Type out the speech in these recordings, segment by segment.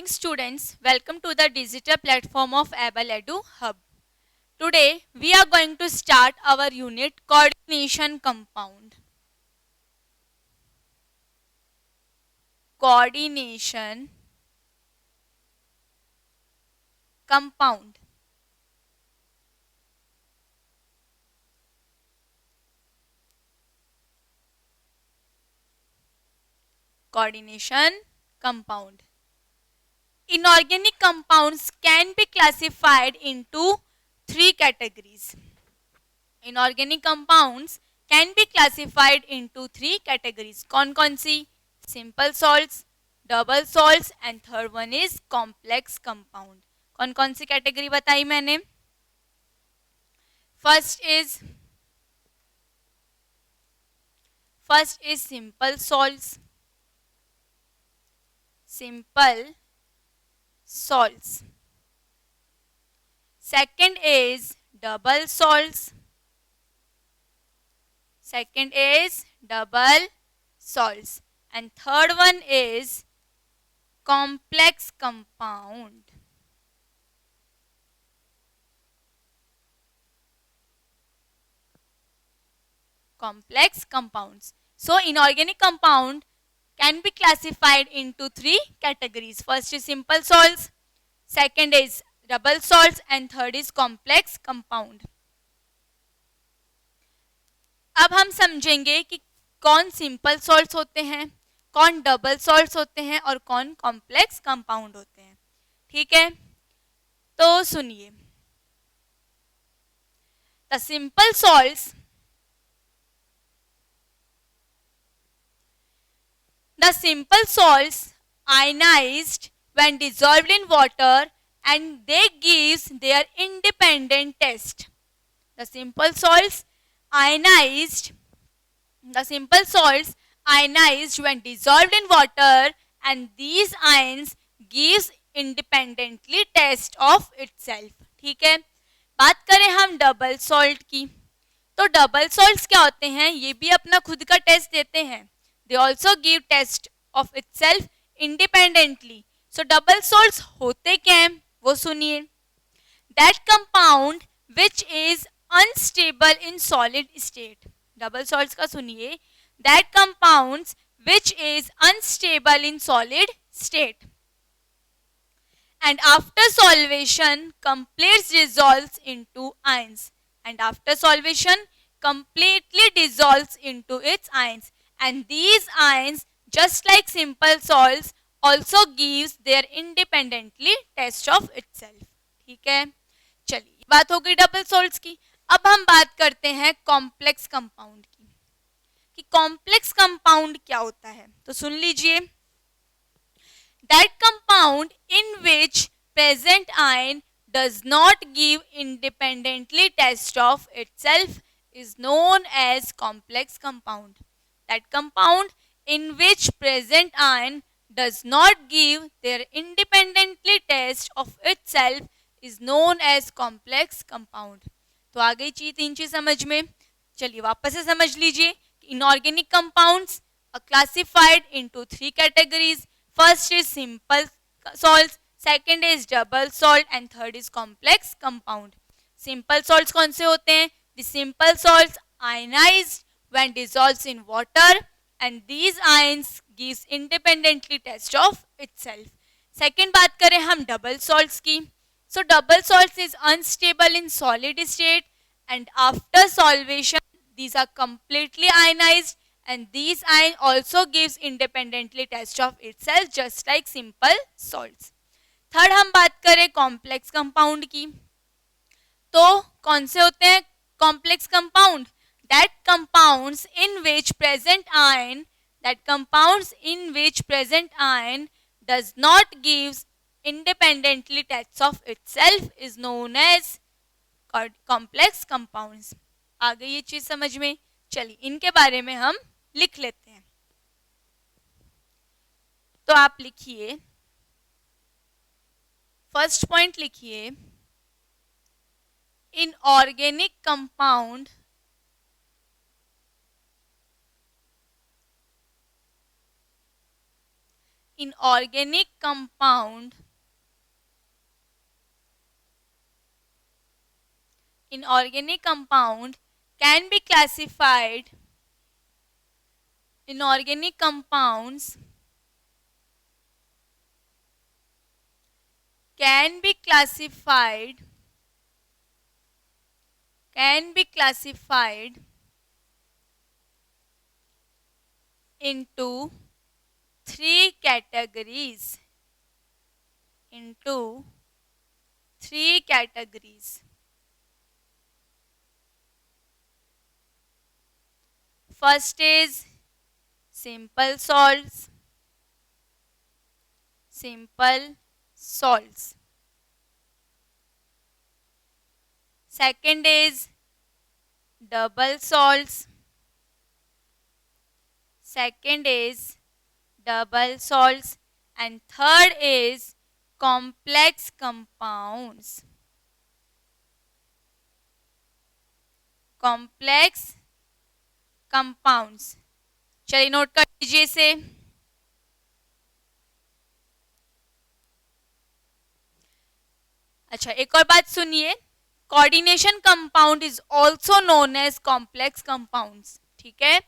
morning students, welcome to the digital platform of Eduhub. Today we are going to start our unit coordination compound. Coordination compound. Coordination compound. Inorganic compounds can be classified into three categories. Inorganic compounds can be classified into three categories. कौन सी? Simple salts, double salts and third one is complex compound. कौन सी category बताई मैंने? First is simple salts. Simple salts. Second is double salts. Second is double salts. And third one is complex compound. Complex compounds. So inorganic compound can be classified into three categories. First is simple salts, second is double salts and third is complex compound. अब हम समझेंगे कि कौन simple salts होते हैं, कौन double salts होते हैं और कौन कॉम्प्लेक्स कंपाउंड होते हैं. ठीक है, तो सुनिए. The simple salts ionized when dissolved in water and they gives their independent test. The simple salts ionized when dissolved in water and these ions gives independently test of itself. ठीक है, बात करें हम डबल सॉल्ट की, तो double salts क्या होते हैं? ये भी अपना खुद का टेस्ट देते हैं. They also give test of itself independently. So double salts होते क्या हैं वो सुनिए. That compound which is unstable in solid state. Double salts का सुनिए. That compounds which is unstable in solid state. And after solvation completely dissolves into ions. And after solvation completely dissolves into its ions. And these ions, just like simple salts, also gives their independently test of itself. ठीक है, चलिए बात हो गई double salts की. अब हम बात करते हैं कॉम्प्लेक्स कंपाउंड की, कि कॉम्प्लेक्स कंपाउंड क्या होता है. तो सुन लीजिए. That compound in which present ion does not give independently test of itself is known as complex compound. That compound in which present ion does not give their independently test of itself is known as complex compound. तो आ गई तीन चीज समझ में. चलिए वापस से समझ लीजिए. Inorganic compounds are classified into three categories. First is simple salts, second is double salt and third is complex compound. Simple salts कौन से होते हैं? The simple salts ionized when dissolves in water and these ions gives independently test of itself. Second बात करें हम double salts की. So double salts is unstable in solid state and after solvation these are completely ionized and these ion also gives independently test of itself just like simple salts. Third हम बात करें complex compound की, तो कौन से होते हैं complex compound? That compounds in which present ion does not gives independently test of itself is known as complex compounds. आ गई ये चीज समझ में. चलिए इनके बारे में हम लिख लेते हैं. तो आप लिखिए, फर्स्ट पॉइंट लिखिए, inorganic compound inorganic compound can be classified inorganic compounds can be classified into three categories. First is simple salts. Second is double salts. And third is complex compounds. चलिए नोट कर लीजिए इसे. अच्छा, एक और बात सुनिए. Coordination compound is also known as complex compounds. ठीक है,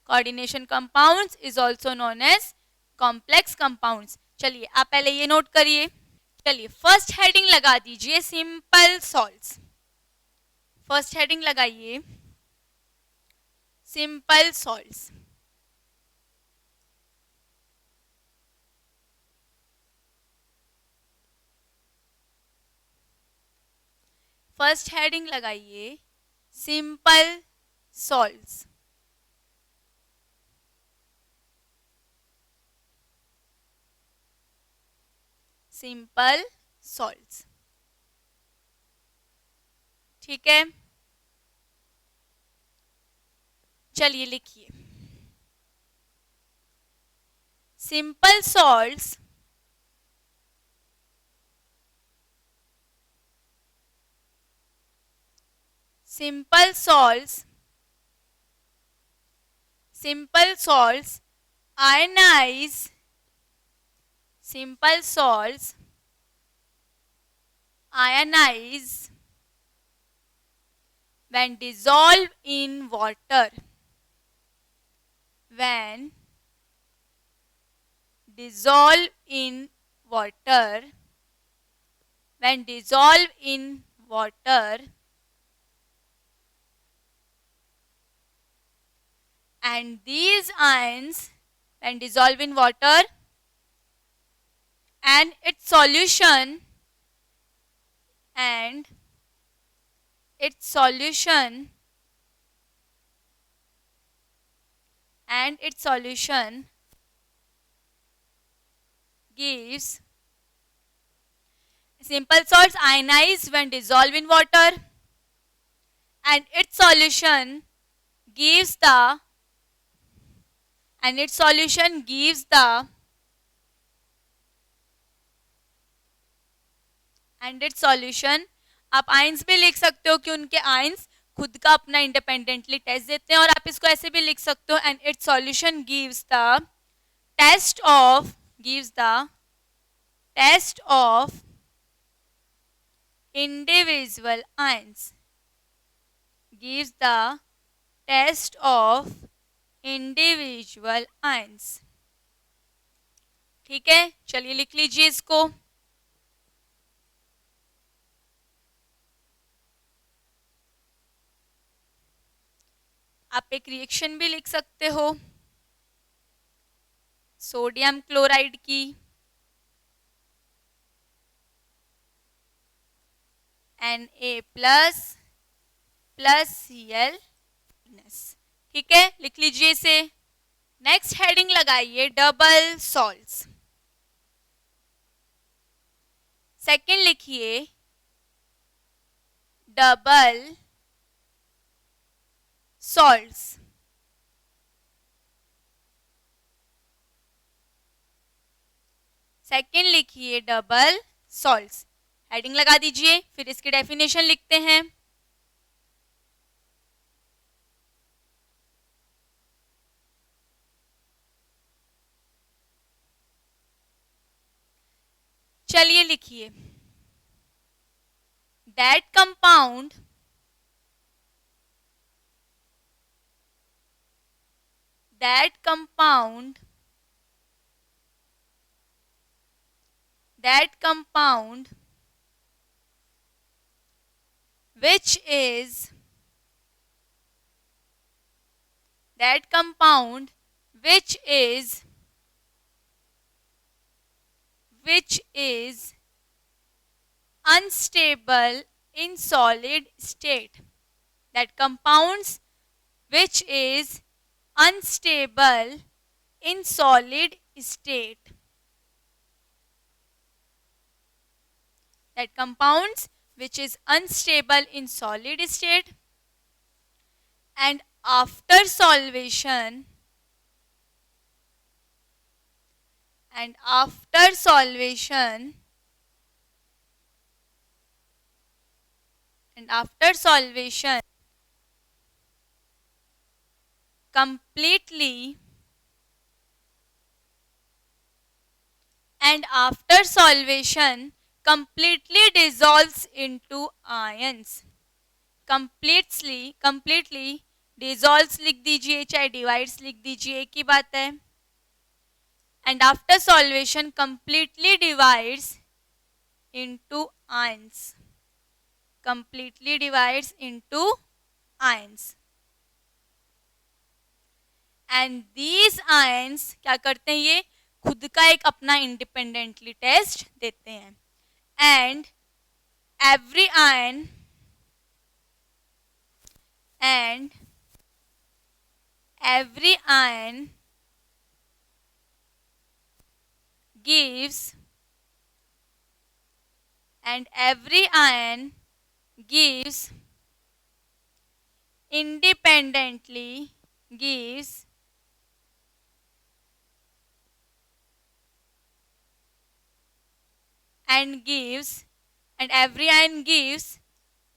coordination compounds is also known as complex compounds. चलिए आप पहले ये नोट करिए. चलिए फर्स्ट हेडिंग लगा दीजिए सिंपल सॉल्ट्स. फर्स्ट हेडिंग लगाइए सिंपल सॉल्ट्स. फर्स्ट हेडिंग लगाइए सिंपल सॉल्ट्स. Simple salts. ठीक है, चलिए लिखिए simple salts ionize when dissolved in water. And these ions, when dissolved in water, and its solution gives simple salts ionize when dissolved in water, and its solution gives the आप ions भी लिख सकते हो कि उनके ions खुद का अपना इंडिपेंडेंटली टेस्ट देते हैं, और आप इसको ऐसे भी लिख सकते हो and its solution gives the test of individual ions. ठीक है, चलिए लिख लीजिए इसको. आप एक रिएक्शन भी लिख सकते हो सोडियम क्लोराइड की Na+ Cl-. ठीक है, लिख लीजिए इसे. नेक्स्ट हेडिंग लगाइए डबल सॉल्ट्स. सेकेंड लिखिए डबल सॉल्ट्स. सेकेंड लिखिए डबल सॉल्ट्स. हेडिंग लगा दीजिए, फिर इसकी डेफिनेशन लिखते हैं. लिखिए, that compound that compound that compound which is that compound which is unstable in solid state. That compounds which is unstable in solid state. That compounds which is unstable in solid state, and after solvation and after solvation and after solvation completely and after solvation completely dissolves into ions. completely dissolves लिख दीजिए, चाहे divides लिख दीजिए, एक ही बात है. And after solvation completely divides into ions. Completely divides into ions. And these ions क्या करते हैं, ये खुद का एक अपना इंडिपेंडेंटली टेस्ट देते हैं. And every ion gives independently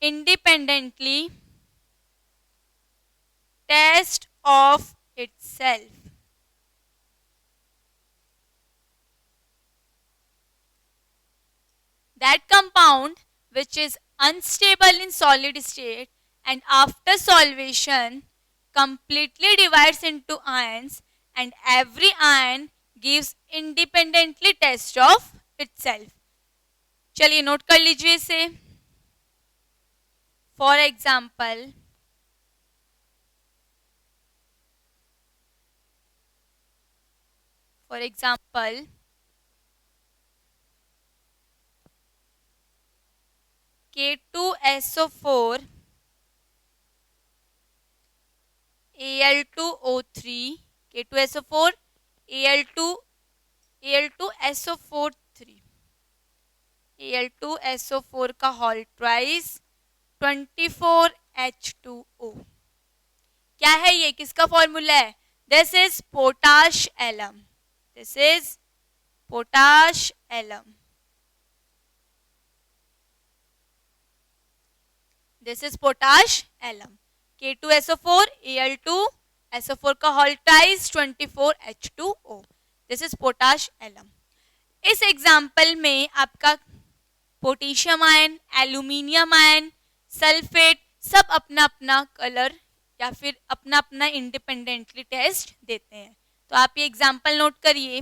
independently test of itself. That compound which is unstable in solid state and after solvation completely divides into ions, and every ion gives independently test of itself. चलिए note कर लीजिए इसे. For example, K2SO4 Al2O3 K2SO4 Al2SO4 Al2SO4 का whole twice 24H2O. क्या है ये, किसका formula है? This is potash alum. This is potash alum. This is potash alum. K2SO4 Al2SO4 का whole twice 24H2O. This is potash alum. इस example में आपका potassium ion, aluminium ion, sulphate सब अपना अपना कलर या फिर अपना अपना इंडिपेंडेंटली टेस्ट देते हैं. तो आप ये एग्जाम्पल नोट करिए.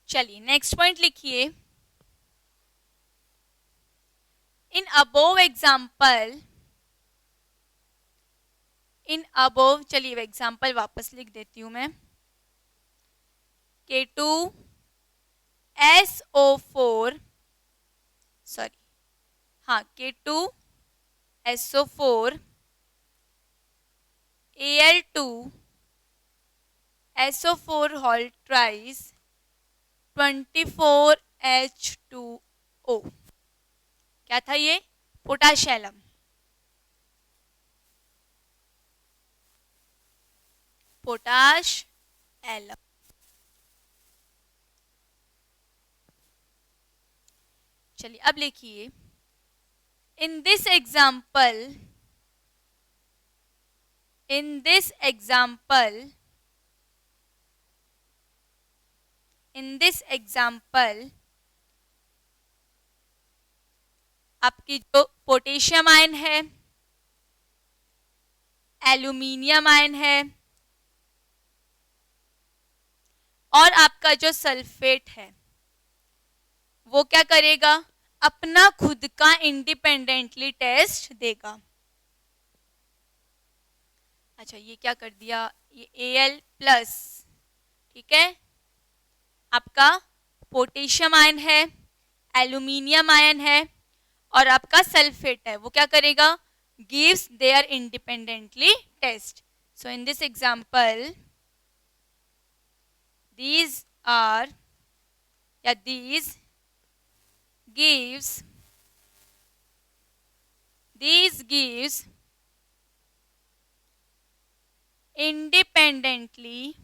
चलिए नेक्स्ट पॉइंट लिखिए. इन अबोव चलिए एग्जाम्पल वापस लिख देती हूं मैं. K2SO4 K2SO4 Al2SO4 whole twice 24H2O. क्या था ये? पोटाशियम. Potash alum. चलिए अब लिखिए, in this example, in this example, in this example आपकी जो पोटेशियम आयन है, एल्यूमिनियम आयन है और आपका जो सल्फेट है वो क्या करेगा, अपना खुद का इंडिपेंडेंटली टेस्ट देगा। अच्छा ये क्या कर दिया, ये Al प्लस, ठीक है, आपका पोटेशियम आयन है, एल्यूमिनियम आयन है और आपका सल्फेट है, वो क्या करेगा, gives their independently test. So in this example these are, या these gives, these gives independently,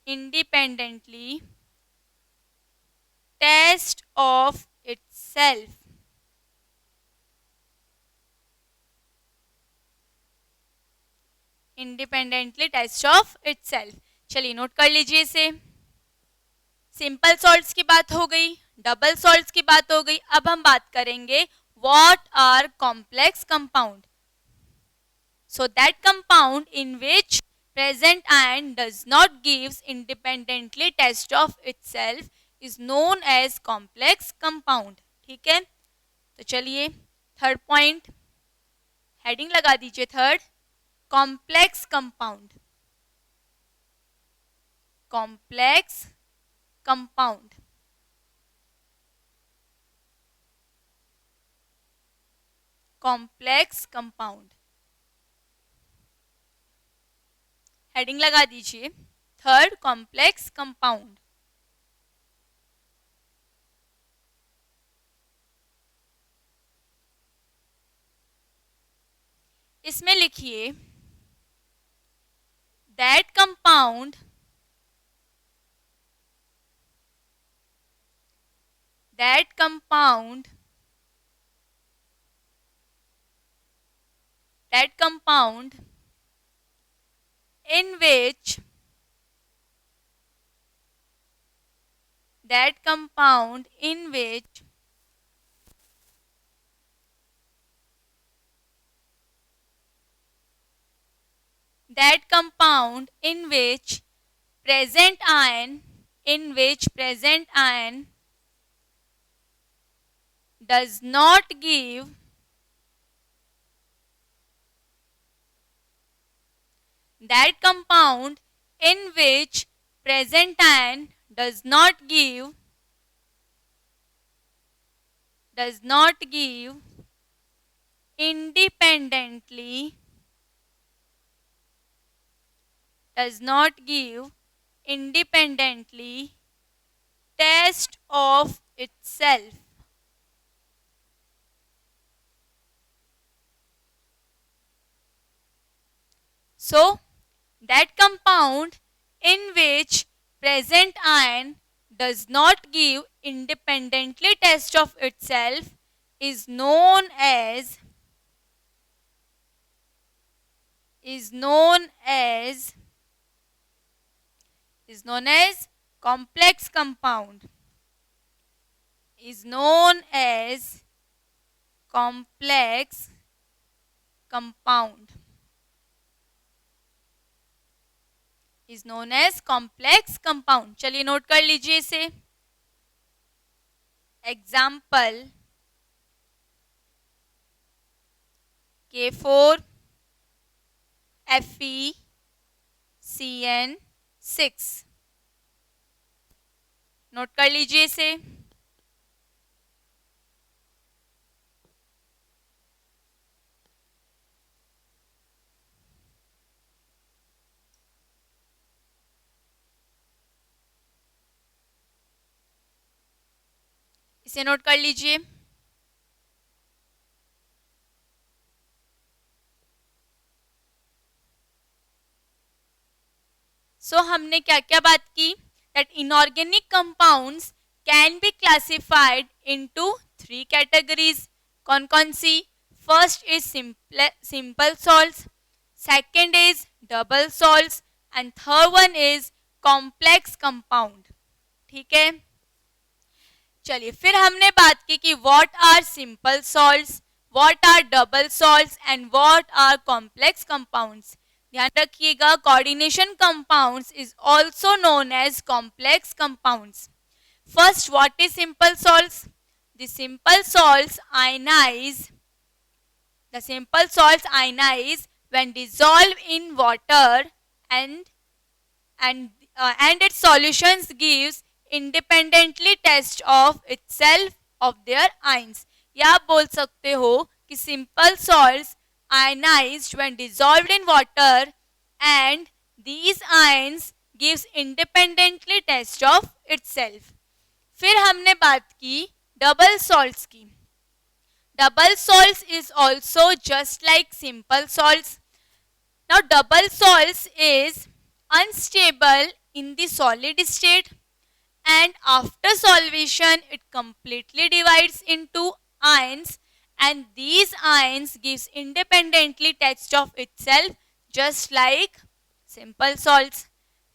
independently test of itself, independently test of itself. चलिए नोट कर लीजिए इसे। सिंपल सॉल्ट्स की बात हो गई, डबल सॉल्ट्स की बात हो गई, अब हम बात करेंगे what are complex compound. So that compound in which present ion does not gives independently test of itself is known as complex compound। ठीक है, तो चलिए थर्ड पॉइंट हेडिंग लगा दीजिए, third complex compound, complex compound, complex compound, heading लगा दीजिए, third complex compound. इसमें लिखिए that compound, that compound, that compound in which, that compound in which that compound in which present ion, in which present ion does not give, that compound in which present ion does not give, does not give independently, does not give independently test of itself। So that compound in which present ion does not give independently test of itself is known as, is known as, is known as complex compound, is known as complex compound, is known as complex compound। चलिए note कर लीजिए इसे। Example K4 FeCN6, note कर लीजिए इसे। इसे note कर लीजिए। सो हमने क्या क्या बात की, that inorganic compounds can be classified into 3 categories. कौन कौन सी? First is simple salts, second is double salts and third one is complex compound. ठीक है, चलिए फिर हमने बात की कि what are simple salts, what are double salts and what are complex compounds. ध्यान रखिएगा, coordination compounds is also known as complex compounds. First, what is simple salts? The simple salts ionize when dissolved in water and its solutions gives independently test of itself of their ions. या आप बोल सकते हो कि simple salts ionized when dissolved in water and these ions gives independently test of itself. फिर हमने बात की डबल सॉल्ट्स की. Double salts is also just like simple salts. Now double salts is unstable in the solid state and after solvation it completely divides into ions and these ions gives independently test of itself just like simple salts.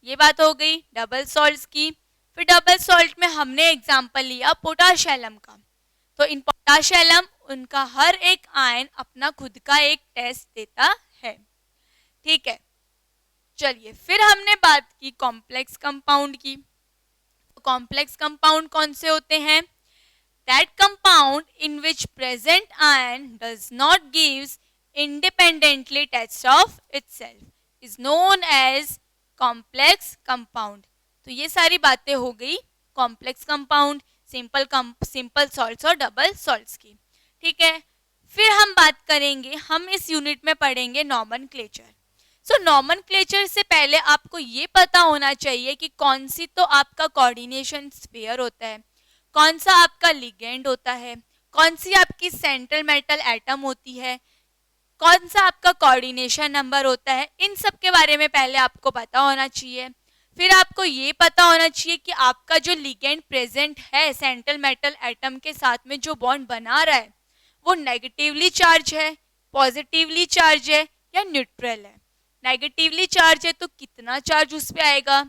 ये बात हो गई double salts की. फिर double salt में हमने example लिया potassium का. तो इन पोटाशियम उनका हर एक आयन अपना खुद का एक टेस्ट देता है. ठीक है, चलिए फिर हमने बात की कॉम्प्लेक्स कंपाउंड की. कॉम्प्लेक्स कंपाउंड कौन से होते हैं? That compound in which present ion does not gives independently test of itself is known as complex compound. तो ये सारी बातें हो गई कॉम्प्लेक्स कंपाउंड, सिंपल सॉल्ट्स और डबल सॉल्ट्स की. ठीक है, फिर हम बात करेंगे, हम इस यूनिट में पढ़ेंगे नॉमेनक्लेचर. सो नॉमेनक्लेचर से पहले आपको ये पता होना चाहिए कि कौन सी तो आपका कोऑर्डिनेशन स्फीयर होता है, कौन सा आपका लिगेंड होता है, कौन सी आपकी सेंट्रल मेटल एटम होती है, कौन सा आपका कोऑर्डिनेशन नंबर होता है. इन सब के बारे में पहले आपको पता होना चाहिए. फिर आपको ये पता होना चाहिए कि आपका जो लिगेंड प्रेजेंट है सेंट्रल मेटल एटम के साथ में जो बॉन्ड बना रहा है वो नेगेटिवली चार्ज है, पॉजिटिवली चार्ज है या न्यूट्रल है. नेगेटिवली चार्ज है तो कितना चार्ज उस पर आएगा,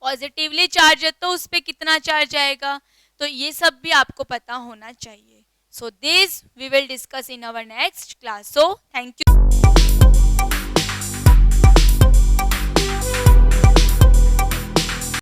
पॉजिटिवली चार्ज है तो उस पर कितना चार्ज आएगा. तो ये सब भी आपको पता होना चाहिए. So this we will discuss in our next class. So thank you.